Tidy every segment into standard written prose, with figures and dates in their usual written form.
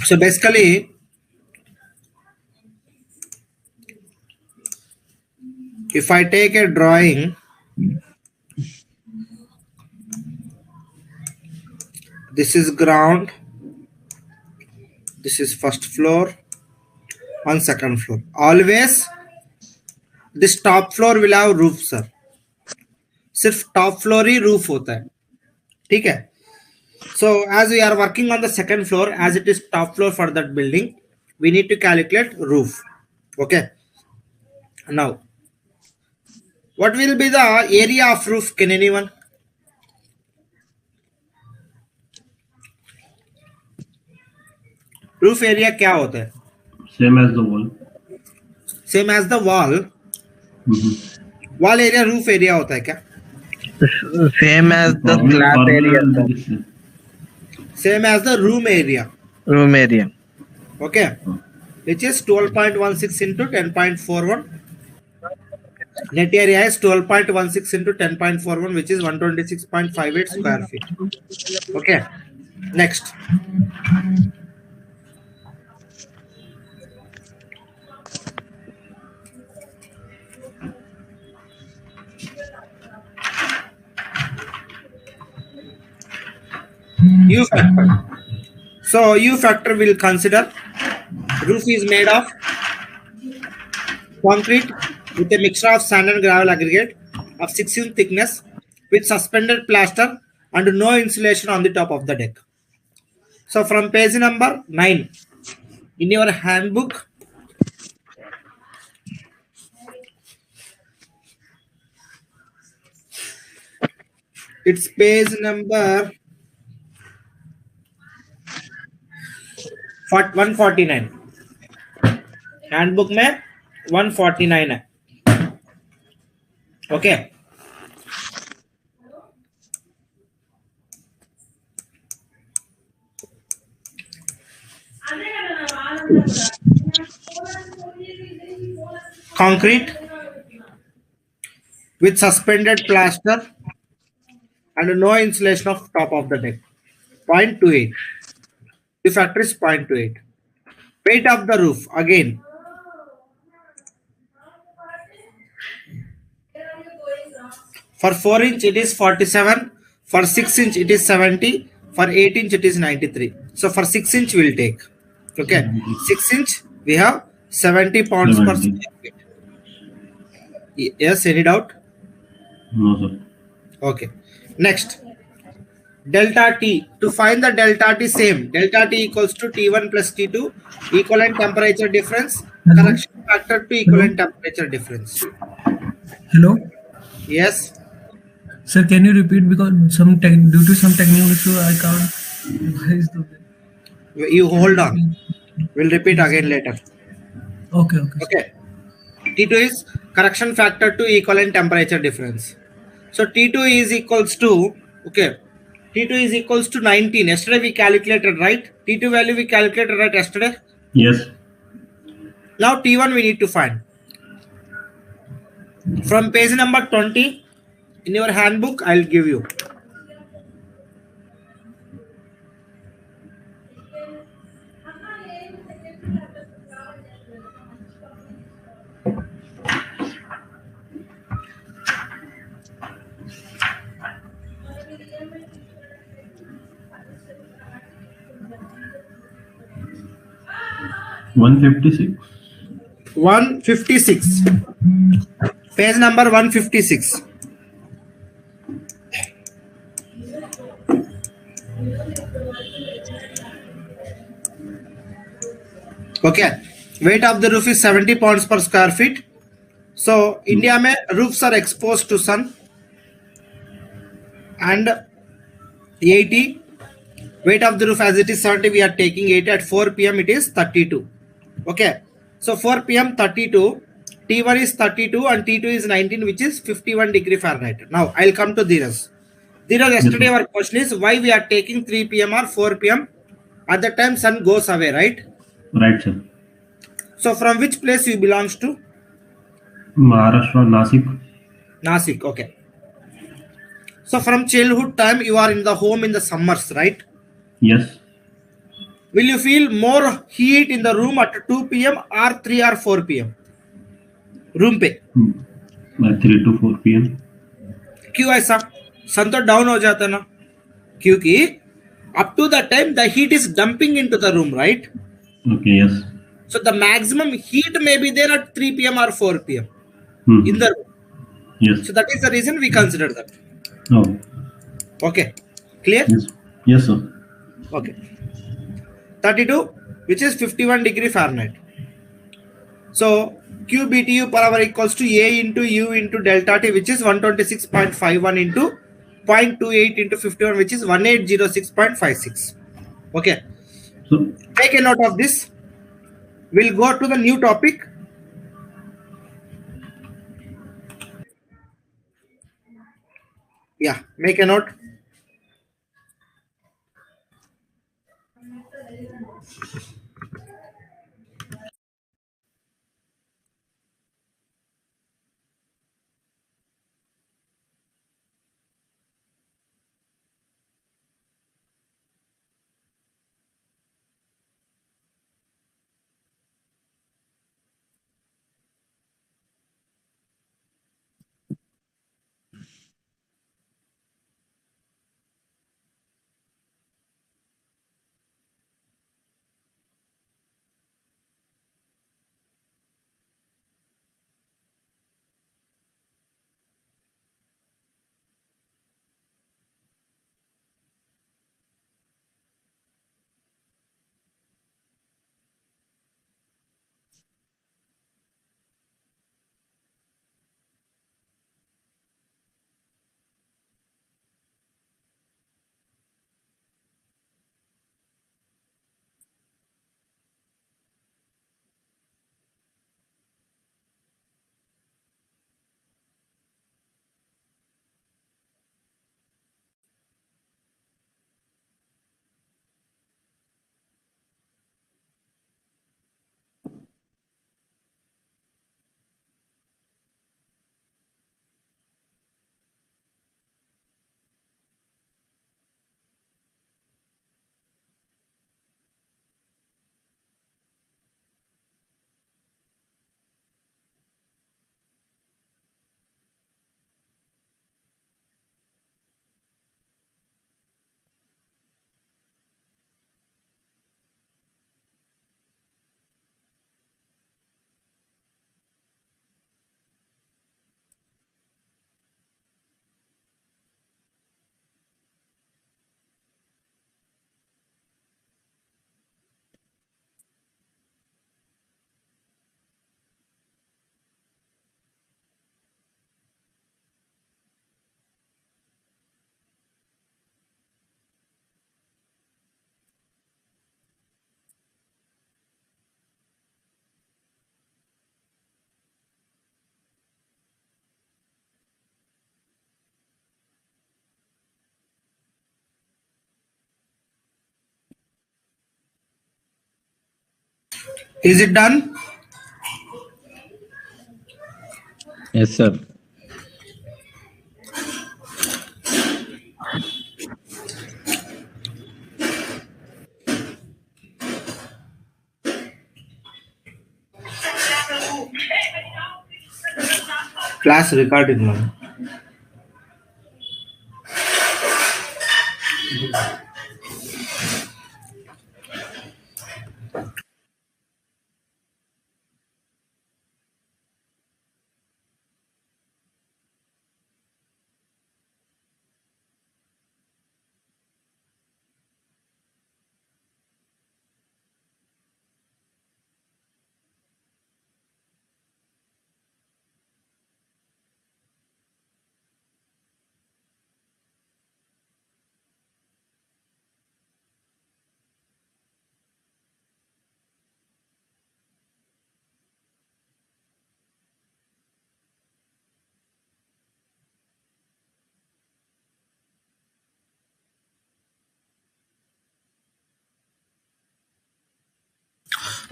So basically, if I take a drawing, this is ground, this is first floor, on second floor. Always this top floor will have roof, sir. सिर्फ top floor ही roof होता है, ठीक है? So as we are working on the second floor, as it is top floor for that building, we need to calculate roof. Okay. Now, what will be the area of roof? Can anyone? Roof area क्या होता है? Same as the wall. Same as the wall. Wall area roof area होता है क्या? Same as the slab area. Same as the room area. Room area. Okay. Which is 12.16 into 10.41. Net area is 12.16 into 10.41, which is 126.58 square feet. Okay. Next. U factor. So U factor will consider roof is made of concrete with a mixture of sand and gravel aggregate of 6 inch thickness with suspended plaster and no insulation on the top of the deck. So from page number 9 in your handbook, it's page number 149. Handbook में 149 है. Okay. Concrete with suspended plaster and no insulation of top of the deck. 0.28. The factor is 0.28. Weight of the roof again. For 4 inch it is 47. For 6 inch it is 70. For 8 inch it is 93. So for 6 inch we'll take. Okay. 6 inch we have 70 pounds per square feet. Yes, any doubt? No, sir. Okay. Next. Delta T. To find the delta T, same. Delta T equals to T1 plus T2. Equivalent temperature difference. Correction factor to equivalent temperature difference. Hello. Yes. Sir, can you repeat, because due to some technical issue I can't. You hold on. We'll repeat again later. Okay. Okay. T2 is correction factor to equivalent temperature difference. So T2 is equals to, okay, T2 is equals to 19. Yesterday we calculated, right? T2 value we calculated, right, yesterday? Yes. Now T1 we need to find. From page number 20 in your handbook, I'll give you. $156. 156. Page number 156. Okay. Weight of the roof is 70 pounds per square feet. So India mein roofs are exposed to sun and 80. Weight of the roof as it is 70, we are taking 80. At 4 p.m. it is 32. Okay. So 4 p.m. 32. T1 is 32 and T2 is 19, which is 51 degree Fahrenheit. Now I'll come to Dheeraj. Dheeraj, yesterday our question is why we are taking 3 p.m. or 4 p.m. At the time sun goes away, right? Right, sir. So from which place you belongs to? Maharashtra, Nasik. Nasik, okay. So from childhood time you are in the home in the summers, right? Yes. Will you feel more heat in the room at 2 p.m. or 3 or 4 p.m.? Room पे By 3 to 4 p.m. क्यों ऐसा? सन तो down हो जाता ना, क्योंकि up to that time the heat is dumping into the room, right? Okay, yes. So the maximum heat may be there at 3 p.m. or 4 p.m. Hmm. in the room. Yes. So that is the reason we consider that. Oh, Okay, clear? yes. Yes, sir. Okay. 32, which is 51 degree Fahrenheit. So Q BTU per hour equals to A into U into delta T, which is 126.51 into 0.28 into 51, which is 1806.56. Okay. So, Take a note of this. We'll go to the new topic. Yeah, make a note. Is it done? Yes, sir. Class recording now.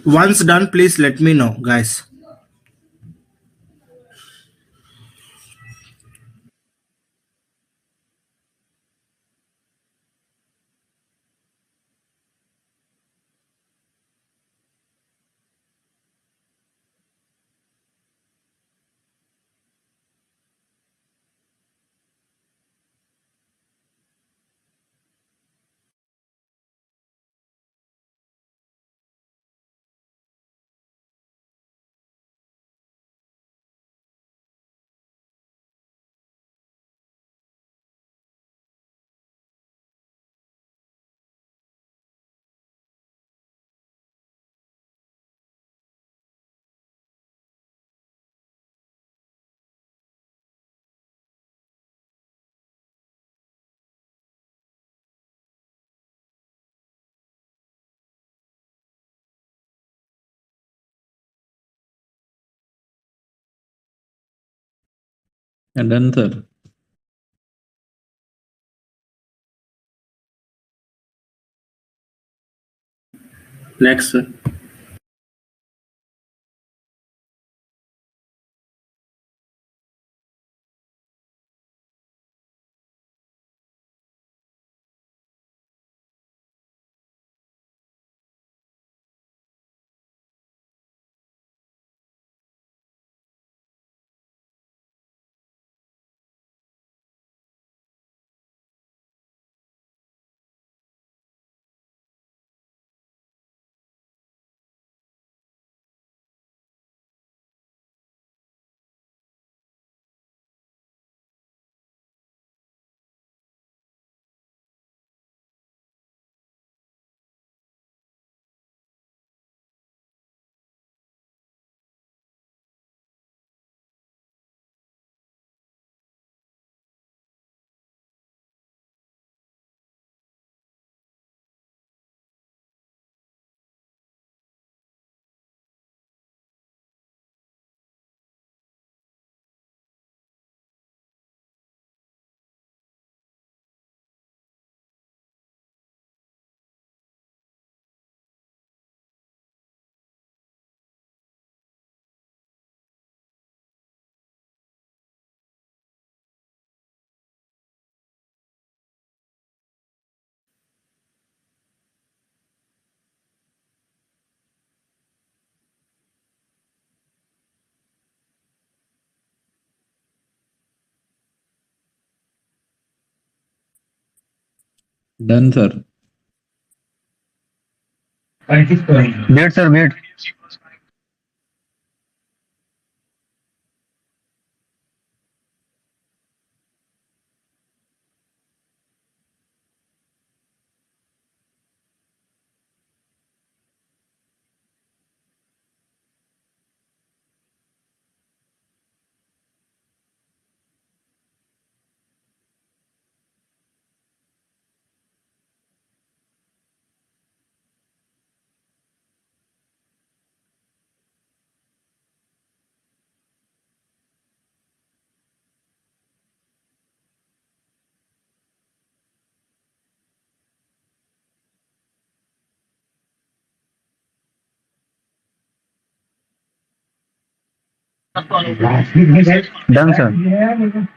Once done, please let me know, guys. Done, sir. Next, sir. Done, sir. Wait, sir, wait. Done, sir.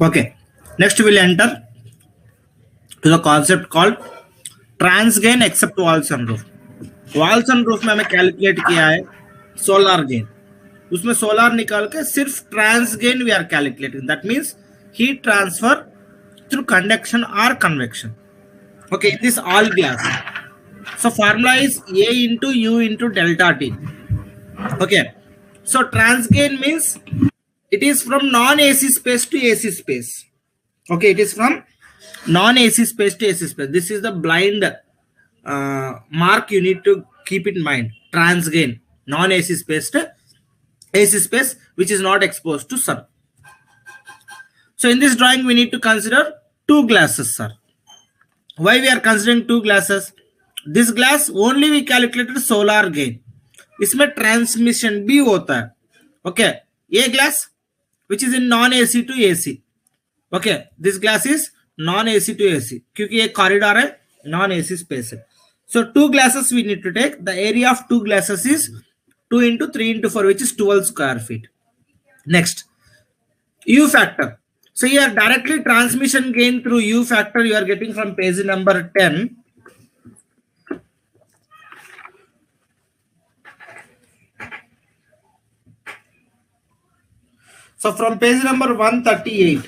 Okay. Next we'll enter to the concept called trans gain except wall sunroof. Wall sunroof में हमें calculate किया है solar gain. उसमें solar निकाल के सिर्फ trans gain we are calculating. That means heat transfer through conduction और convection. Okay, this all glass. So formula is A into U into delta T. Okay, so trans gain means it is from non-AC space to AC space. Okay, it is from non-AC space to AC space. This is the blind mark you need to keep in mind. Trans gain, non-AC space to AC space which is not exposed to sun. So in this drawing we need to consider two glasses, sir. Why we are considering two glasses? This glass only we calculated solar gain. इसमें transmission भी होता है. Okay, ये glass which is in non AC to AC. Okay, this glass is non AC to AC क्योंकि ये corridor है, non AC space है. So two glasses we need to take. The area of two glasses is 2 into 3 into 4 which is 12 square feet. Next, U factor. So here directly transmission gain through U factor you are getting from page number 10. So from page number 138.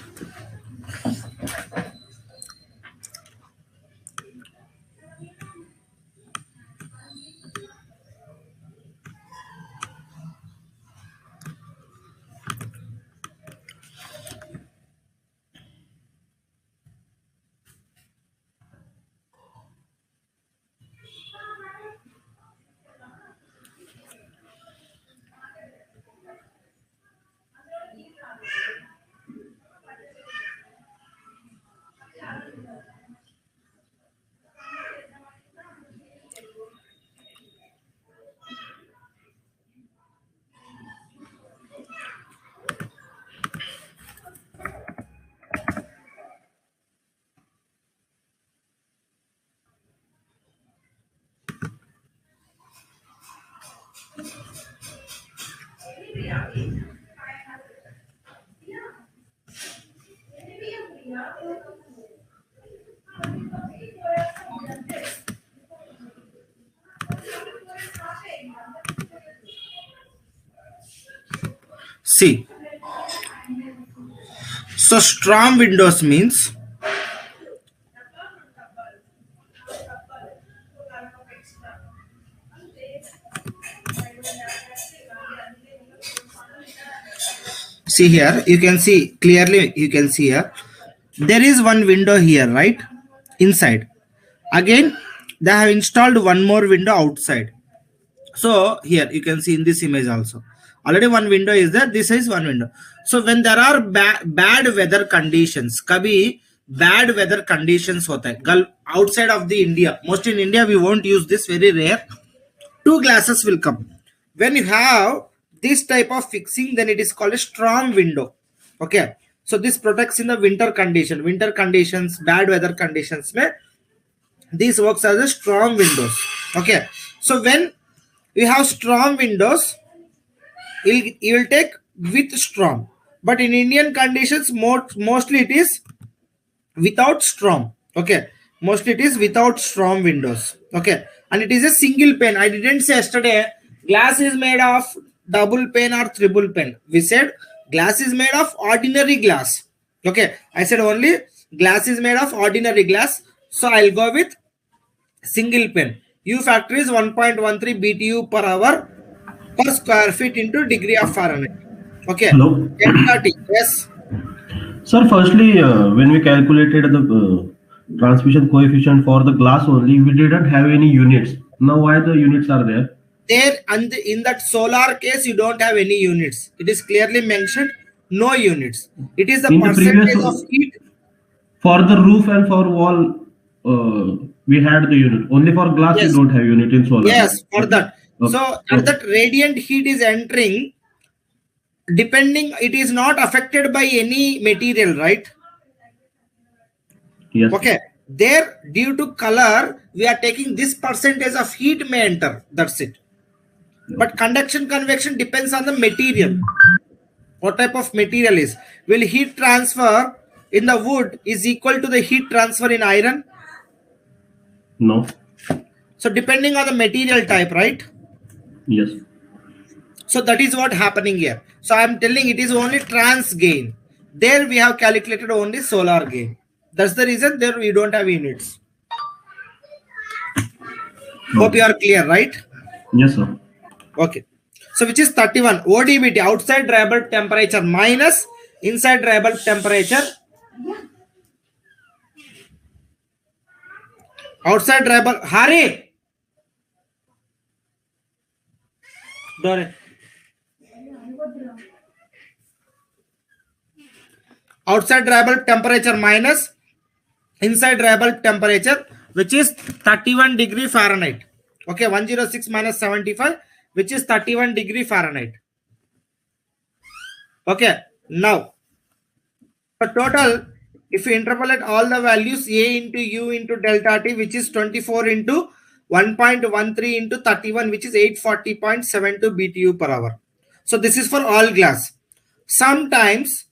See, so Strom windows means see here, you can see clearly, you can see here, there is one window here, right? Inside. Again, they have installed one more window outside. So here you can see in this image also. Already one window is there. This is one window. So when there are bad weather conditions, kabhi bad weather conditions hota hai. Outside of the India, mostly in India, we won't use this, very rare. Two glasses will come. When you have this type of fixing, then it is called a Strom window. Okay. So this protects in the winter conditions, bad weather conditions. This works as a Strom windows. Okay. So when you have Strom windows, you will take with Strom. But in Indian conditions, mostly it is without Strom. Okay. Mostly it is without Strom windows. Okay. And it is a single pane. I didn't say yesterday glass is made of double pane or triple pane. We said glass is made of ordinary glass. Okay. I said only glass is made of ordinary glass. So I'll go with single pane. U factor is 1.13 BTU per hour per square feet into degree of Fahrenheit. Okay. Hello. Delta T. Yes. Sir, firstly, when we calculated the transmission coefficient for the glass only, we didn't have any units. Now, why the units are there? There and in that solar case, you don't have any units. It is clearly mentioned, no units. It is the In the percentage previous- of heat. For the roof and for wall, we had the unit. Only for glass, Yes. we don't have unit in solar. Yes, for that. Okay. So as that radiant heat is entering, depending, it is not affected by any material, right? Yes. Okay. There, due to color, we are taking this percentage of heat may enter. That's it. But conduction convection depends on the material. What type of material is? Will heat transfer in the wood is equal to the heat transfer in iron? No. So depending on the material type, right? Yes. So that is what happening here. So I am telling it is only trans gain. There we have calculated only solar gain. That's the reason there we don't have units. Hope you are clear, right? Yes, sir. Okay. So which is 31. ODBT, outside dry bulb temperature minus inside dry bulb temperature. Outside dry bulb. Hari. Dore. Outside dry bulb temperature minus inside dry bulb temperature, which is 31 degree Fahrenheit. Okay, 106 minus 75, which is 31 degree Fahrenheit. Okay, now the total, if you interpolate all the values, A into U into delta T, which is 24 into 1.13 into 31, which is 840.72 BTU per hour. So this is for all glass. Sometimes,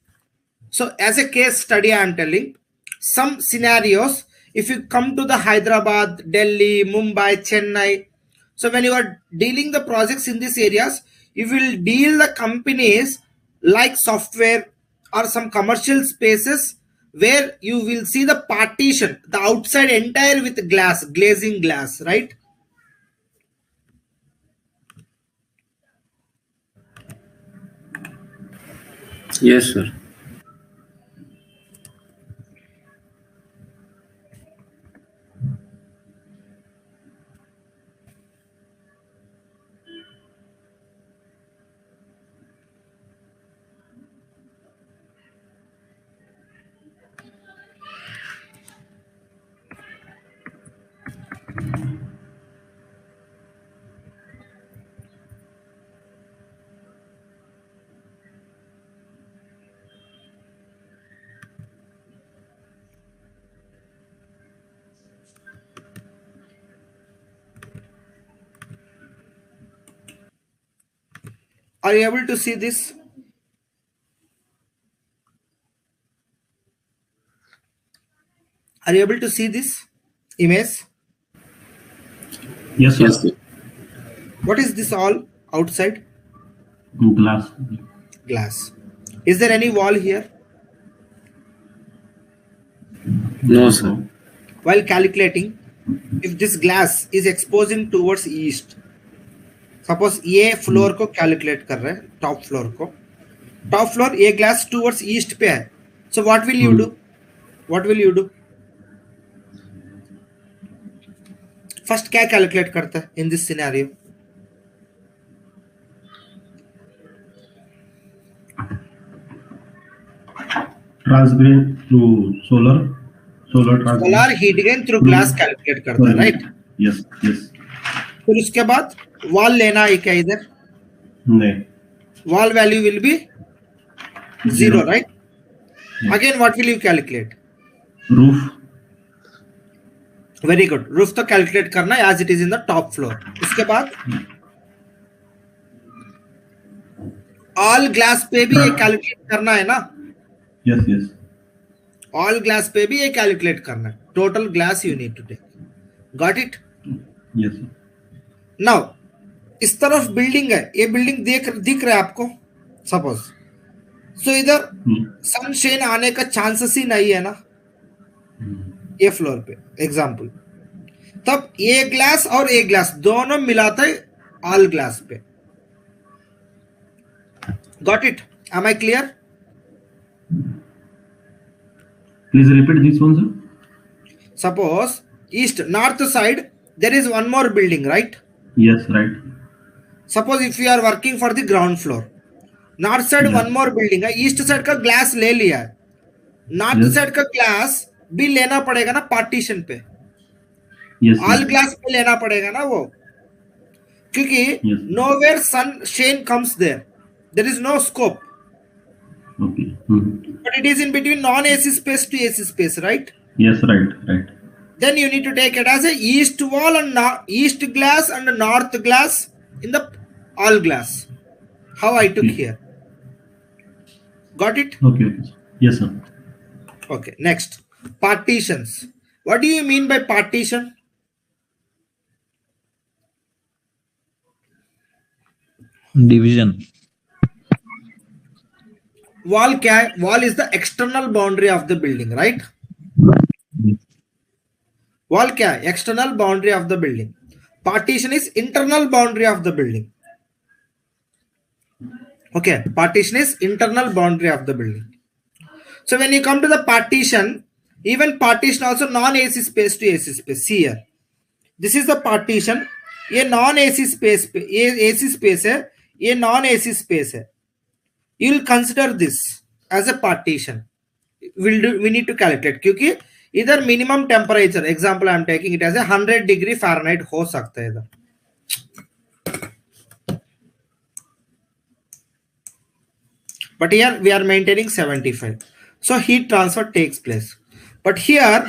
so as a case study, I am telling some scenarios. If you come to the Hyderabad, Delhi, Mumbai, Chennai, so when you are dealing the projects in these areas, you will deal the companies like software or some commercial spaces where you will see the partition, the outside entire with glass, glazing glass, right? Yes, sir. Are you able to see this? Are you able to see this image? Yes, sir. Yes, sir. What is this all outside? Glass. Glass. Is there any wall here? No, sir. While calculating, if this glass is exposing towards east, suppose ये floor को calculate कर रहे हैं, top floor को, top floor ये glass towards east पे है, so what will you do? What will you do? First क्या कैलकुलेट करता है in this scenario? Transparent through solar transparent. Solar heat gain through glass calculate करता है, right? Yes, yes. फिर उसके बाद वॉल लेना है क्या इधर? नहीं. Wall value will be 0, right? Again, what will you calculate? Roof. Very good. Roof तो calculate करना है as it is in the top floor. उसके बाद all glass पे भी ये calculate करना है ना? Yes, yes. All glass पे भी ये calculate करना है. Total glass you need to take. Got it? Yes, sir. Now, इस तरफ बिल्डिंग है, ये बिल्डिंग दिख रहा है आपको सपोज, सो इधर सनशेन आने का चांसेस ही नहीं है ना ये फ्लोर पे एग्जांपल, तब ये ग्लास और ये ग्लास दोनों मिलाता है ऑल ग्लास पे. Got it? Am I clear? Please repeat this one, sir. Suppose east north side there is one more building, right? Yes, right. Suppose if you are working for the ground floor, north side one more building है, east side का glass ले लिया है, north side का glass भी लेना पड़ेगा ना पार्टीशन पे, Yes. ऑल ग्लास पे लेना पड़ेगा ना वो, क्योंकि nowhere sun shine comes there, there is no scope, Okay. but it is in between non-AC space to AC space, right? Yes, right. Then you need to take it as a east wall and east glass and north glass in the all glass. How I took here. Got it? Okay. Yes, sir. Okay. Next, partitions. What do you mean by partition? Division. Wall क्या है? Wall is the external boundary of the building, right? Wall क्या है? External boundary of the building. Partition is internal boundary of the building. Okay, partition is internal boundary of the building. So when you come to the partition, even partition also non-AC space to AC space. See here, this is the partition. ये non-AC space पे, ये AC space है, ये non-AC space है. You will consider this as a partition. We need to calculate क्योंकि इधर minimum temperature, example I am taking it as a 100 degree Fahrenheit हो सकता है इधर. But here we are maintaining 75. So heat transfer takes place. But here,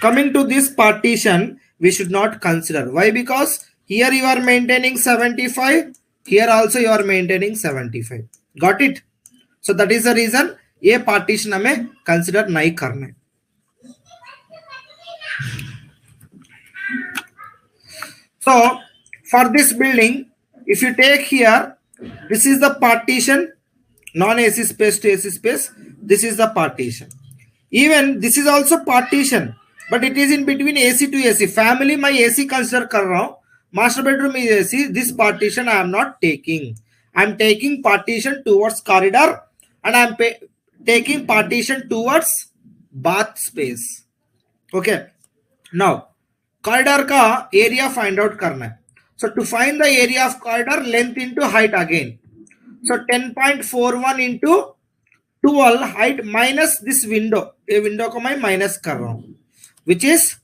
coming to this partition, we should not consider. Why? Because here you are maintaining 75. Here also you are maintaining 75. Got it? So that is the reason ये partition हमें consider नहीं करना है. So for this building, if you take here, this is the partition non-AC space to AC space. This is the partition. Even this is also partition, but it is in between AC to AC. Family my AC consider कर रहा हूँ. Master bedroom is AC. This partition I am not taking. I am taking partition towards corridor, and I am taking partition towards bath space. Okay. Now corridor का area find out करना है. So to find the area of corridor, length into height again. So 10.41 into 12 height minus this window. ये window को मैं minus कर रहा हूँ, which is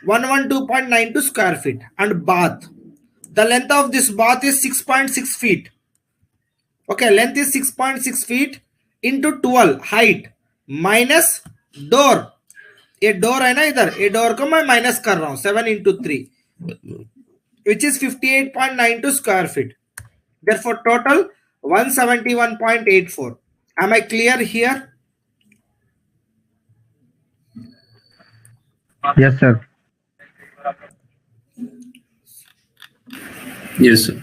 112.92 square feet. And bath, the length of this bath is 6.6 feet. Okay, length is 6.6 feet into 12 height minus door. ये door है ना इधर, ये door को मैं minus कर रहा हूँ 7 into 3, which is 58.92 square feet. Therefore total 171.84. Am I clear here? Yes, sir. Yes, sir.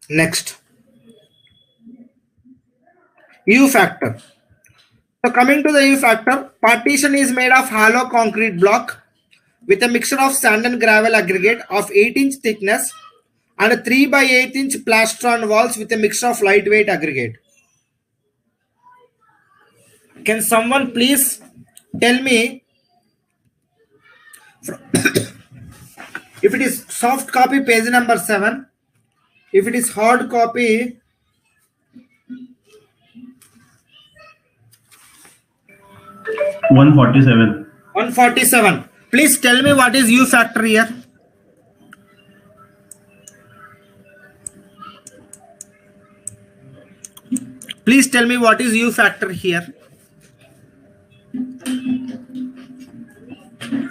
Next, U factor. So coming to the U factor, partition is made of hollow concrete block with a mixture of sand and gravel aggregate of 8-inch thickness and a 3 by 8-inch plastron walls with a mixture of lightweight aggregate. Can someone please tell me if it is soft copy page number 7, if it is hard copy 147. 147. Please tell me what is U factor here. Please tell me what is U factor here.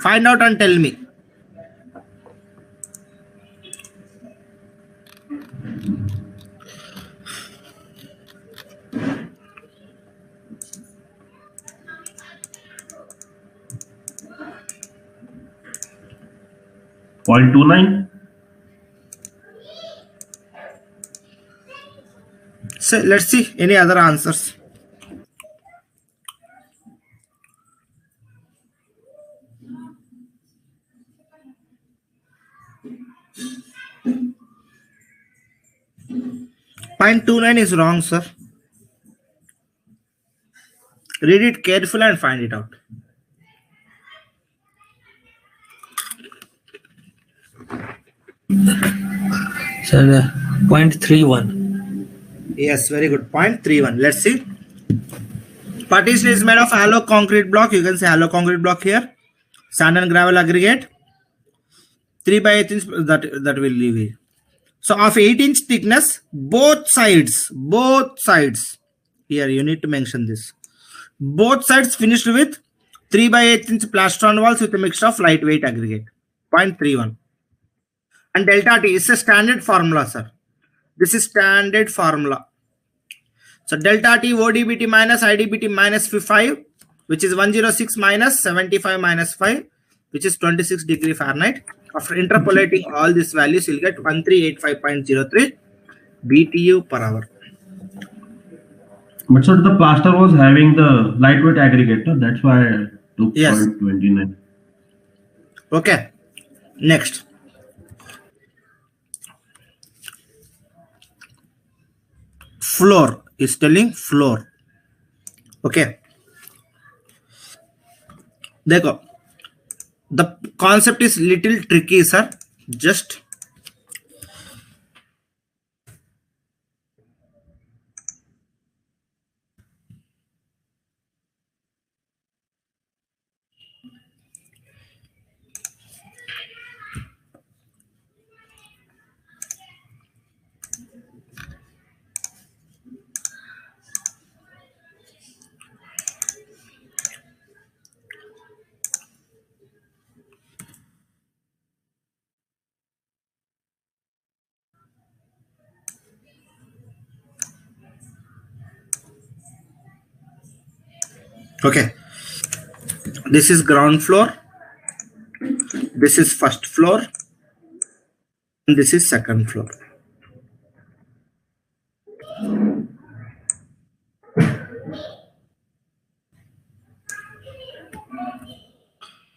Find out and tell me. Point 29. So let's see any other answers. Point 29 is wrong, sir. Read it carefully and find it out. Sir, 0.31. Yes, very good. 0.31. Let's see. Partition is made of hollow concrete block. You can say hollow concrete block here. Sand and gravel aggregate. 3 by 8 inch. That will leave it. So of 8-inch thickness, both sides. Here you need to mention this. Both sides finished with 3 by 8-inch plastron walls with a mixture of lightweight aggregate. 0.31. And delta T is a standard formula, sir. This is standard formula. So delta T ODBT minus IDBT minus 5, which is 106 minus 75 minus 5, which is 26 degree Fahrenheit. After interpolating all these values, you'll get 1385.03 BTU per hour. But sir, the plaster was having the lightweight aggregate. No? That's why I took Yes. 0.29. Okay. Next. Floor is telling floor. Okay. देखो. The concept is little tricky, sir. Just okay. This is ground floor. This is first floor. And this is second floor.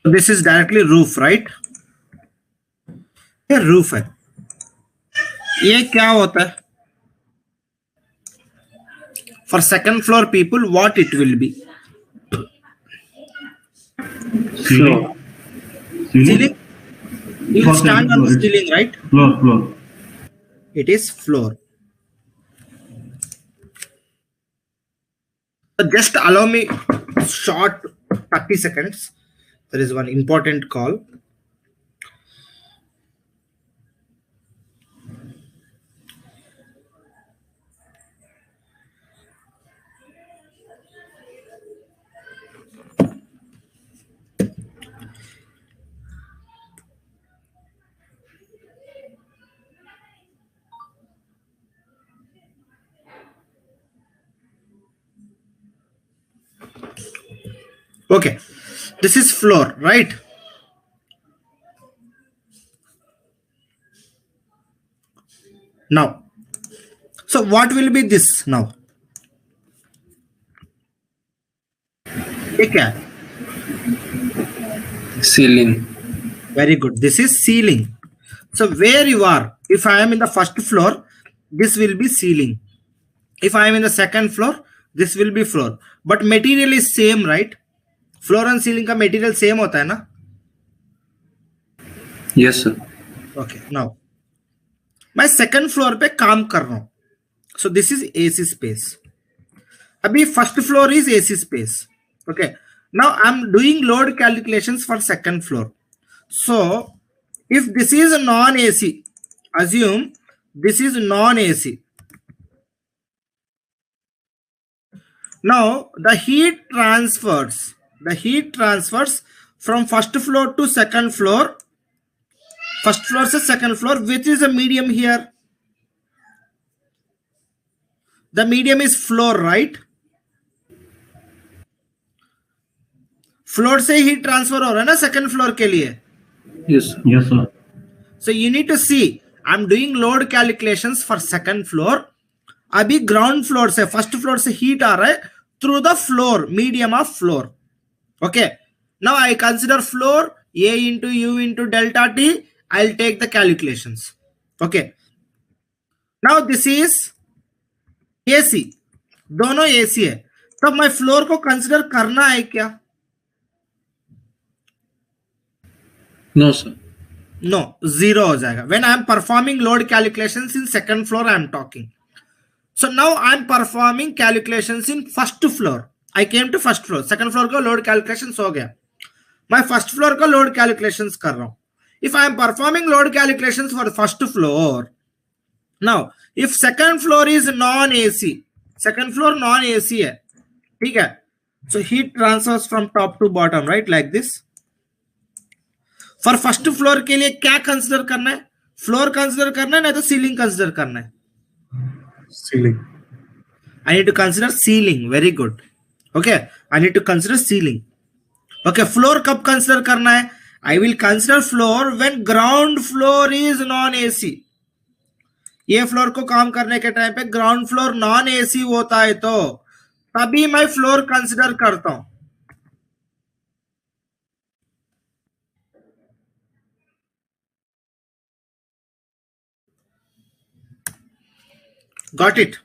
This is directly roof, right? ये roof है. ये क्या होता है? For second floor people, what it will be? Ceiling. Ceiling. You will stand on the Floor. ceiling, right? Floor. It is floor. So just allow me short 30 seconds. There is one important call. Okay, this is floor, right? Now, so what will be this now? ये क्या है? Ceiling. Very good. This is ceiling. So where you are, if I am in the first floor, this will be ceiling. If I am in the second floor, this will be floor. But material is same, right? Floor and ceiling का material same होता है ना? Yes, sir. Okay. Now, मैं second floor पे काम कर रहा हूँ. So this is AC space. अभी first floor is AC space. Okay. Now I'm doing load calculations for second floor. So if this is a non-AC, assume this is non-AC. Now the heat transfers from first floor to second floor. First floor to second floor, which is a medium here? The medium is floor, right? Floor से heat transfer हो रहा है ना second floor के लिए. Yes, sir. Yes, sir. So you need to see, I'm doing load calculations for second floor. अभी ground floor से first floor से heat आ रहा है through the floor, medium of floor. Okay. Now I consider floor A into U into delta T. I'll take the calculations. Okay. Now this is AC. दोनों AC है. तब मैं floor को consider करना है क्या? No, sir. No, zero हो जाएगा. When I am performing load calculations in second floor, I am talking. So now I am performing calculations in first floor. I came to first floor. Second floor का load calculations हो गया. मैं first floor का load calculations कर रहा हूँ. If I am performing load calculations for first floor, now if second floor is non-AC, second floor non-AC है, ठीक है? So heat transfers from top to bottom, right? Like this. For first floor के लिए क्या consider करना है? Floor consider करना है नहीं तो ceiling consider करना है? Ceiling. I need to consider ceiling. Very good. Okay. I need to consider ceiling. Okay. Floor कब consider करना है? I will consider floor when ground floor is non-AC. ये फ्लोर को काम करने के टाइम पे ग्राउंड फ्लोर नॉन एसी होता है तो तभी मैं फ्लोर कंसिडर करता हूं. Got it?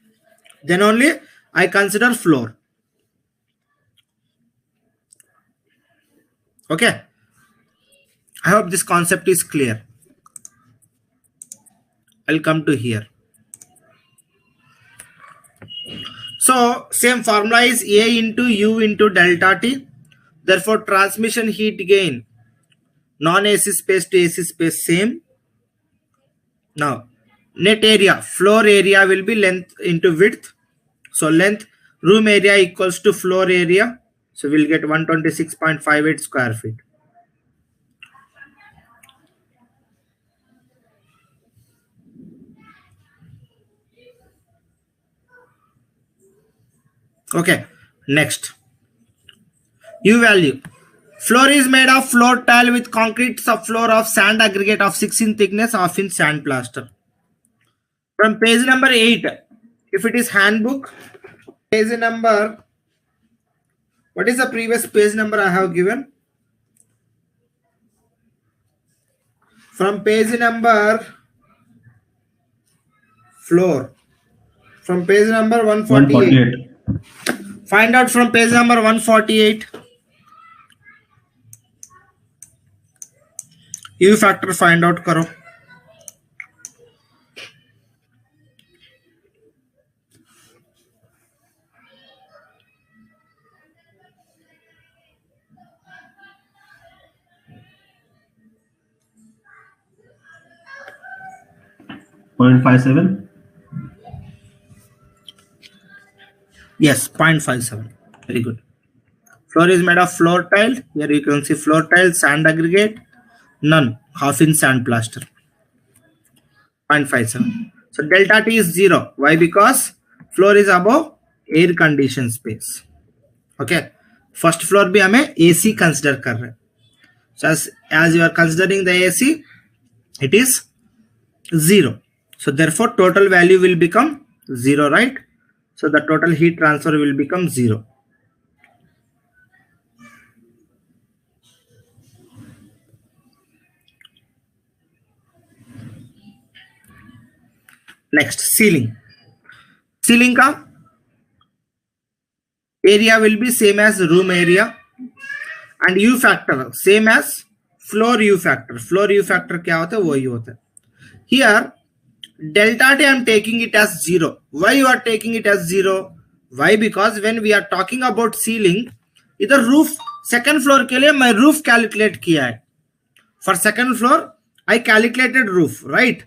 Then only I consider floor. Okay. I hope this concept is clear. I'll come to here. So same formula is A into U into delta T. Therefore transmission heat gain non-AC space to AC space same. Now net area, floor area will be length into width. So length, room area equals to floor area. So we'll get 126.58 square feet. Okay, next. U value. Floor is made of floor tile with concrete subfloor of sand aggregate of 6 in thickness, half in sand plaster. From page number 8, if it is handbook, page number, what is the previous page number I have given? From page number floor, from page number 148. 148. Find out from page number 148. U factor find out karo. Point 0.57. Yes, 0.57. Very good. Floor is made of floor tile. Here you can see floor tile, sand aggregate, none, half in sand plaster. 0.57. So delta T is 0. Why? Because floor is above air conditioned space. Okay. First floor भी हमें AC consider कर रहे हैं. So as you are considering the AC, it is 0. So therefore total value will become 0, right? So the total heat transfer will become 0. Next, ceiling. Ceiling का area will be same as room area and U factor same as floor U factor. Floor U factor क्या होता है? वही होता है. Here delta T I am taking it as 0. Why you are taking it as 0? Why? Because when we are talking about ceiling, इधर roof second floor के लिए मैं roof calculate किया है. For second floor I calculated roof, right?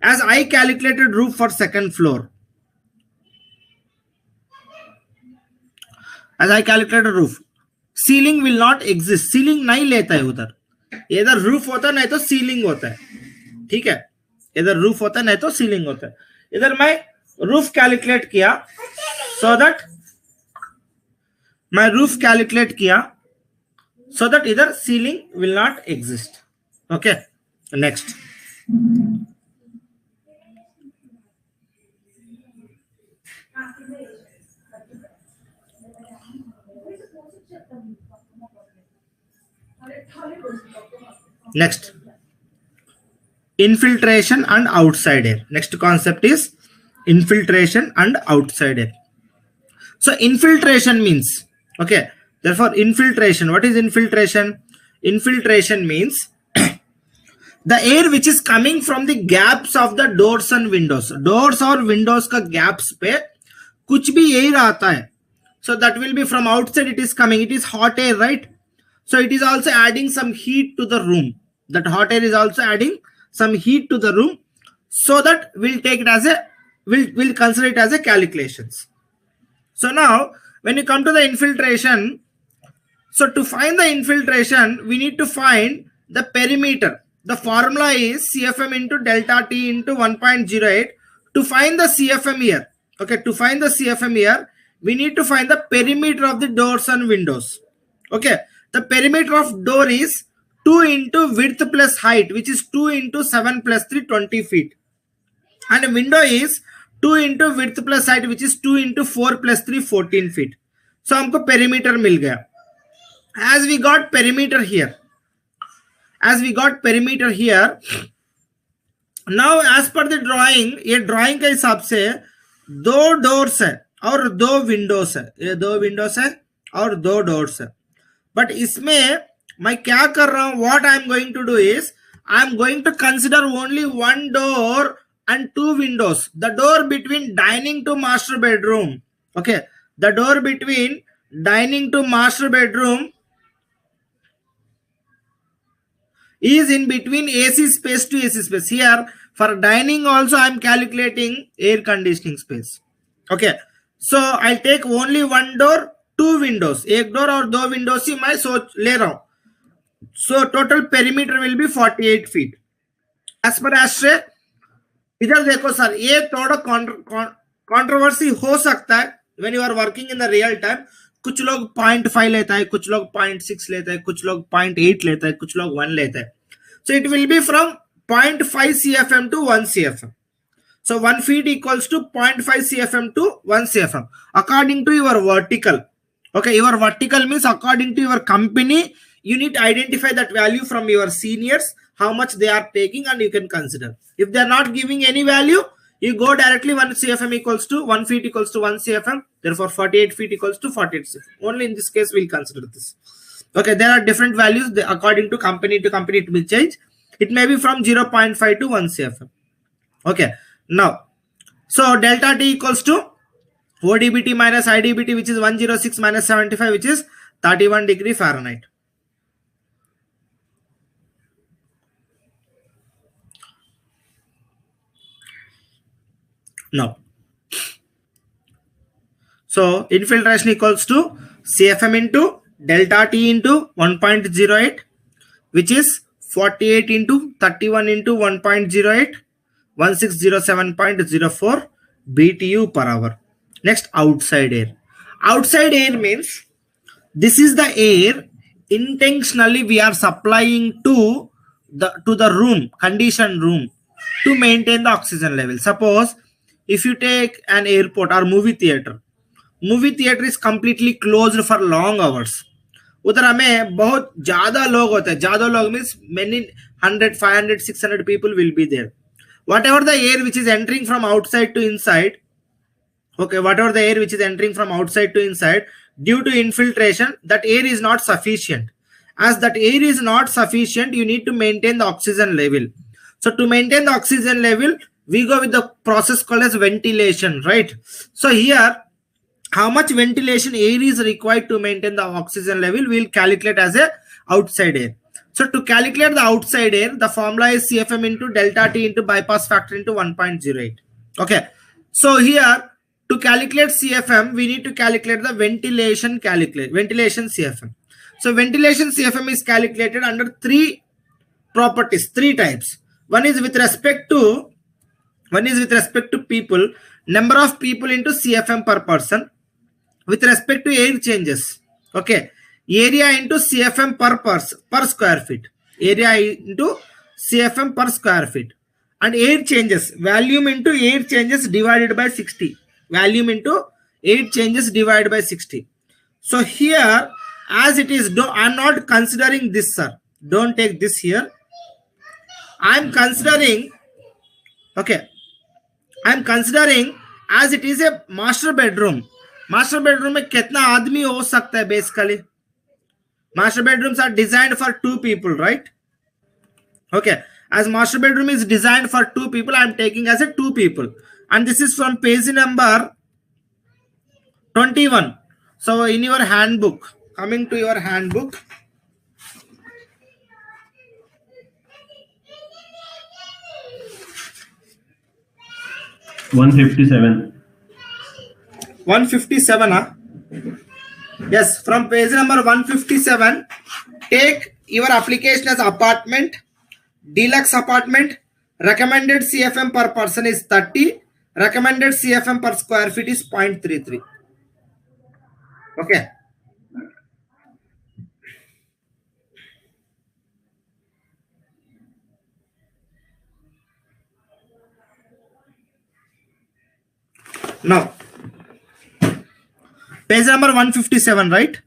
As I calculated roof for second floor, as I calculated roof, ceiling will not exist. Ceiling नहीं लेता है उधर. इधर roof होता है नहीं तो ceiling होता है. ठीक है, इधर roof होता है नहीं तो ceiling होता है. इधर मैं roof calculate किया, so that मैं roof calculate किया, so that इधर ceiling will not exist. Okay, next. Next, infiltration and outside air. Next concept is infiltration and outside air. So infiltration means, okay, therefore infiltration, what is infiltration? Infiltration means the air which is coming from the gaps of the doors and windows. Doors or windows का gaps पे कुछ भी air आता है. So that will be from outside it is coming. It is hot air, right? So it is also adding some heat to the room. That hot air is also adding some heat to the room. So that we'll take it as a, we'll consider it as a calculations. So now when you come to the infiltration, so to find the infiltration, we need to find the perimeter. The formula is CFM into delta T into 1.08. To find the CFM here, okay, to find the CFM here, we need to find the perimeter of the doors and windows. Okay, the perimeter of door is 2 into width plus height, which is 2 into 7 plus 3, 20 feet. And a window is 2 into width plus height, which is 2 into 4 plus 3, 14 feet. So हमको perimeter मिल गया. As we got perimeter here, now as per the drawing, ये drawing के हिसाब से 2 doors है और 2 windows है. ये 2 windows है और 2 doors है. But इसमें मैं क्या कर रहा हूं? What I am going to do is I am going to consider only 1 door and 2 windows. The door between dining to master bedroom. Okay, the door between dining to master bedroom is in between AC space to AC space. Here for dining also I am calculating air conditioning space. Okay, so I'll take only 1 door, 2 windows. एक door और 2 windows ही मैं सोच ले रहा हूं. So total perimeter will be 48 feet. As per ASHRAE, इधर देखो sir, ये थोड़ा controversy हो सकता है when you are working in the real time. कुछ लोग 0.5 लेता है, कुछ लोग 0.6 लेता है, कुछ लोग 0.8 लेता है, कुछ लोग 1 लेता है. So it will be from 0.5 CFM to 1 CFM. So 1 feet equals to 0.5 CFM to 1 CFM according to your vertical. Okay, your vertical means according to your company, you need to identify that value from your seniors, how much they are taking, and you can consider. If they are not giving any value, you go directly 1 CFM equals to 1 feet equals to 1 CFM. Therefore, 48 feet equals to 48 CFM. Only in this case, we'll consider this. Okay, there are different values. According to company, it will change. It may be from 0.5 to 1 CFM. Okay, now, so delta T equals to ODBT minus IDBT, which is 106 minus 75, which is 31 degree Fahrenheit. Now, so infiltration equals to CFM into delta T into 1.08, which is 48 into 31 into 1.08, 1607.04 BTU per hour. Next, outside air. Outside air means this is the air intentionally we are supplying to the room, conditioned room, to maintain the oxygen level. Suppose if you take an airport or movie theater is completely closed for long hours. उधर हमें बहुत ज्यादा लोग होते हैं. ज्यादा लोग means many 100, 500, 600 people will be there. Whatever the air which is entering from outside to inside, okay, whatever the air which is entering from outside to inside, due to infiltration, that air is not sufficient. As that air is not sufficient, you need to maintain the oxygen level. So to maintain the oxygen level, we go with the process called as ventilation, right? So here, how much ventilation air is required to maintain the oxygen level, we'll calculate as a outside air. So to calculate the outside air, the formula is CFM into delta T into bypass factor into 1.08. Okay. So here, to calculate CFM, we need to calculate the ventilation CFM. So ventilation CFM is calculated under three properties, three types. One is with respect to people, number of people into CFM per person. With respect to air changes, okay, area into CFM per square feet, area into CFM per square feet, and air changes, volume into air changes divided by 60, volume into air changes divided by 60. So here, as it is, I'm not considering this, sir. Don't take this here. I'm considering, okay, I'm considering as it is a master bedroom. Master bedroom में कितना आदमी हो सकता है? Basically master bedrooms are designed for 2 people, right? Okay, as master bedroom is designed for 2 people, I am taking as a 2 people, and this is from page number 21. So in your handbook, coming to your handbook, $157, huh? Yes, from page number 157, take your application as apartment, deluxe apartment. Recommended CFM per person is 30. Recommended CFM per square feet is 0.33. Okay. Now, page number 157, right?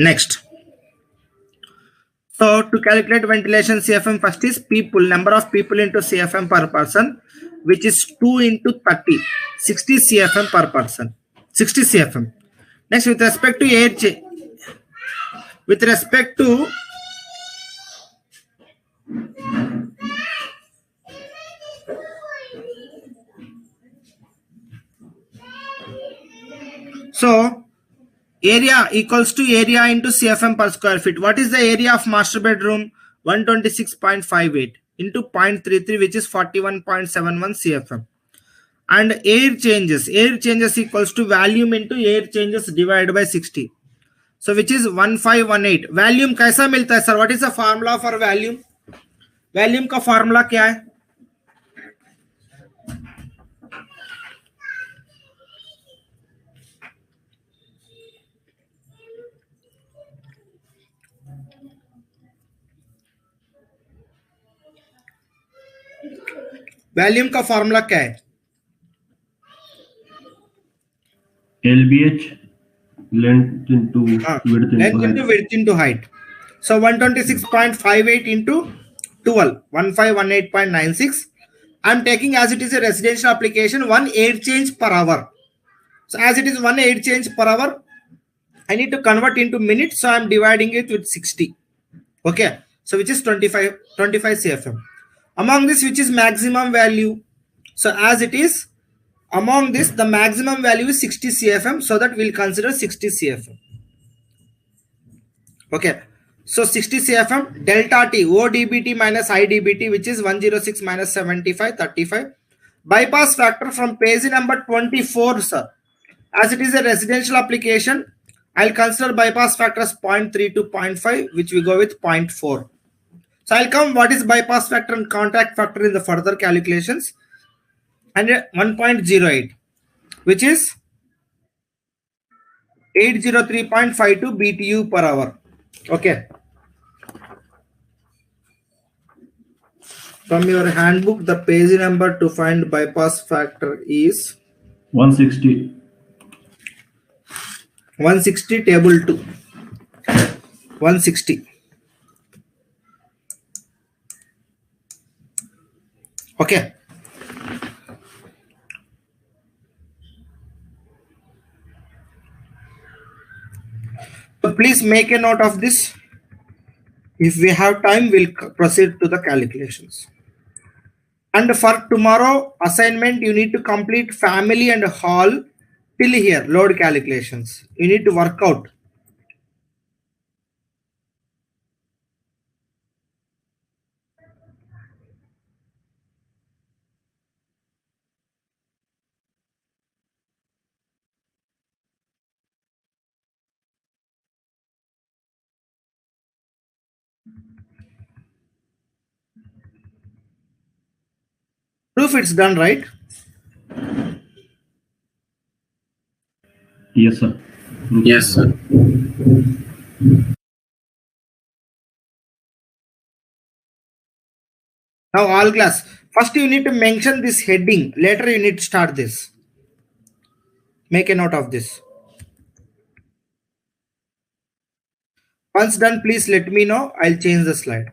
Next. So to calculate ventilation CFM, first is people, number of people into CFM per person, which is 2 into 30, 60 CFM per person, 60 CFM. Next, with respect to air change, with respect to so area equals to area into CFM per square feet. What is the area of master bedroom? 126.58 into 0.33, which is 41.71 CFM. And air changes equals to volume into air changes divided by 60. So which is 1518. Volume कैसा मिलता है sir? What is the formula for volume? Volume का formula क्या है? Volume का formula क्या है? LBH, length into width into Length height. into width into height. So 126.58 into 12, 1518.96. I'm taking as it is a residential application, 1 air change per hour. So as it is 1 air change per hour, I need to convert into minutes. So I'm dividing it with 60. Okay. So which is 25 CFM. Among this, which is maximum value? So as it is, among this, the maximum value is 60 CFM. So that we'll consider 60 CFM. Okay. So 60 CFM delta T ODBT minus IDBT, which is 106 minus 75, 35. Bypass factor from page number 24, sir. As it is a residential application, I'll consider bypass factor as 0.3 to 0.5, which we go with 0.4. So I'll come what is bypass factor and contact factor in the further calculations. And 1.08, which is 803.52 BTU per hour. Okay. From your handbook, the page number to find bypass factor is 160. 160 table 2. 160. Okay. So please make a note of this. If we have time, we'll proceed to the calculations. And for tomorrow assignment, you need to complete family and hall till here, load calculations. You need to work out. Proof it's done, right? Yes, sir. Yes, sir. Now all class. First you need to mention this heading. Later you need to start this. Make a note of this. Once done, please let me know. I'll change the slide.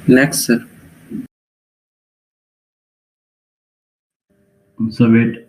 Next, sir. So wait.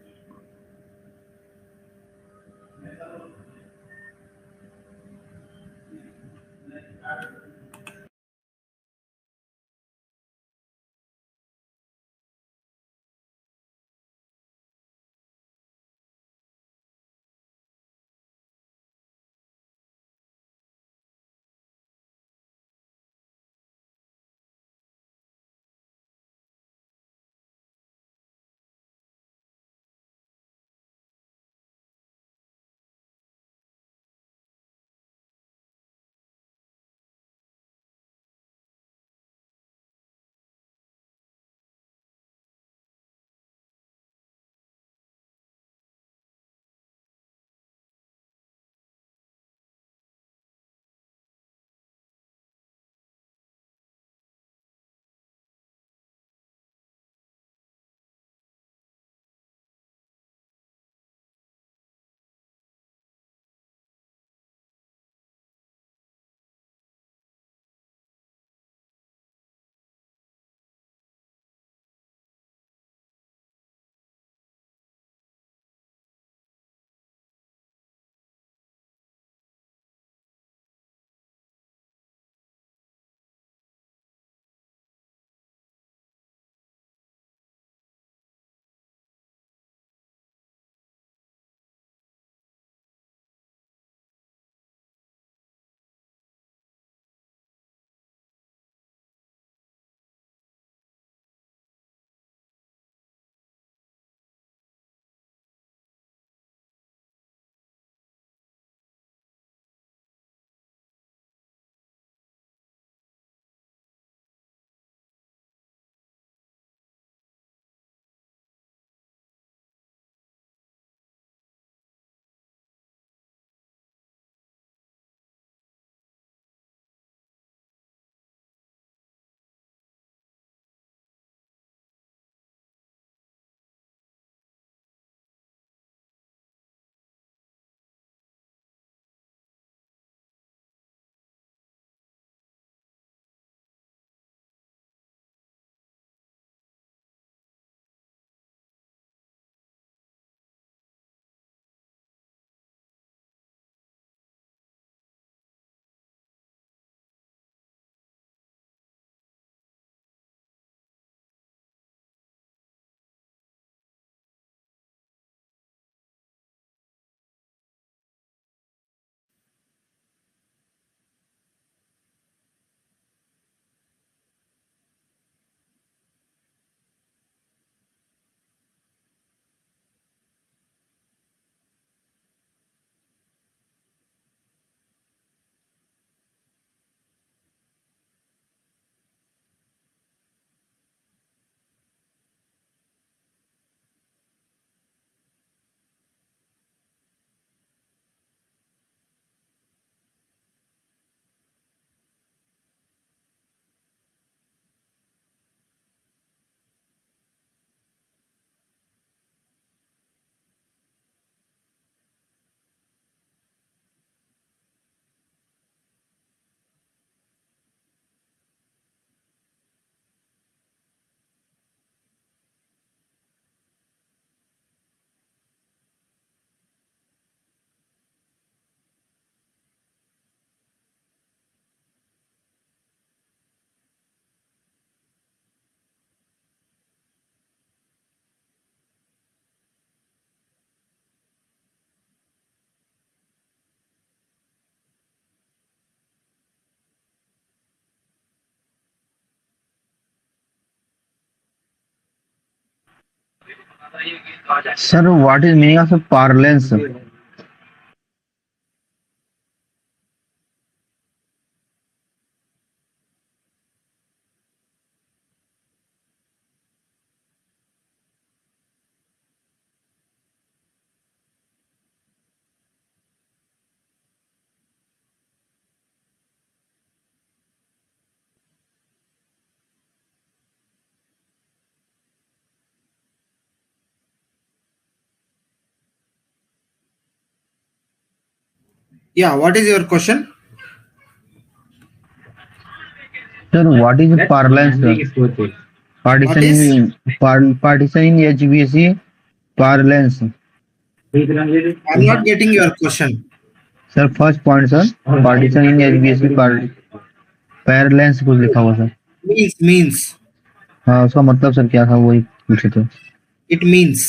Sir, what is meaning of parlance? Yeah, what is your question? Sir, what is parlance? What is? Partition in HBC parlance. I'm not getting your question. Sir first point sir partition in HBSC parallels कुछ लिखा हुआ sir Means. हाँ उसका मतलब sir क्या था वही पूछे थे It means.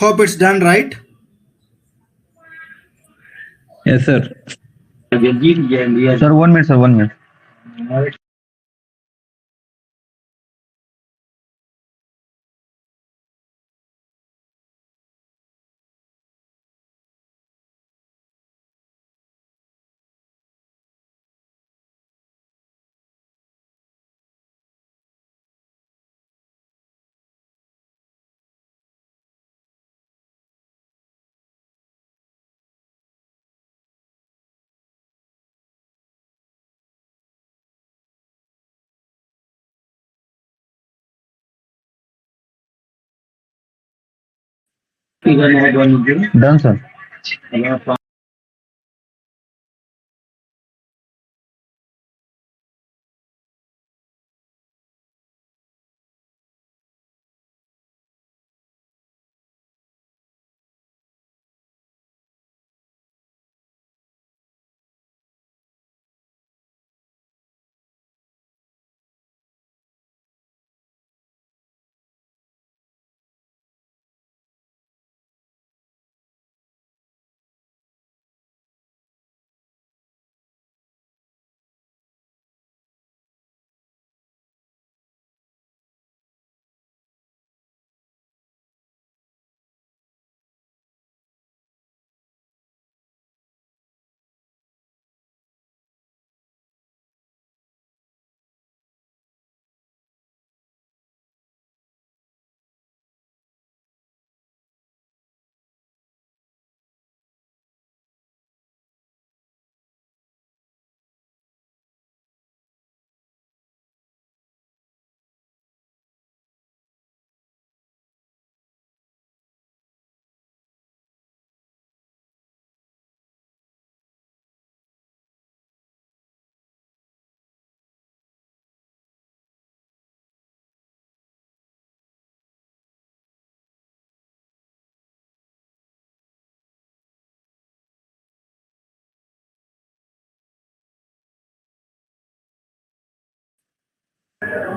Hope it's done right. Yes, sir. Sir 1 minute sir 1 minute done sir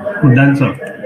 Done, sir.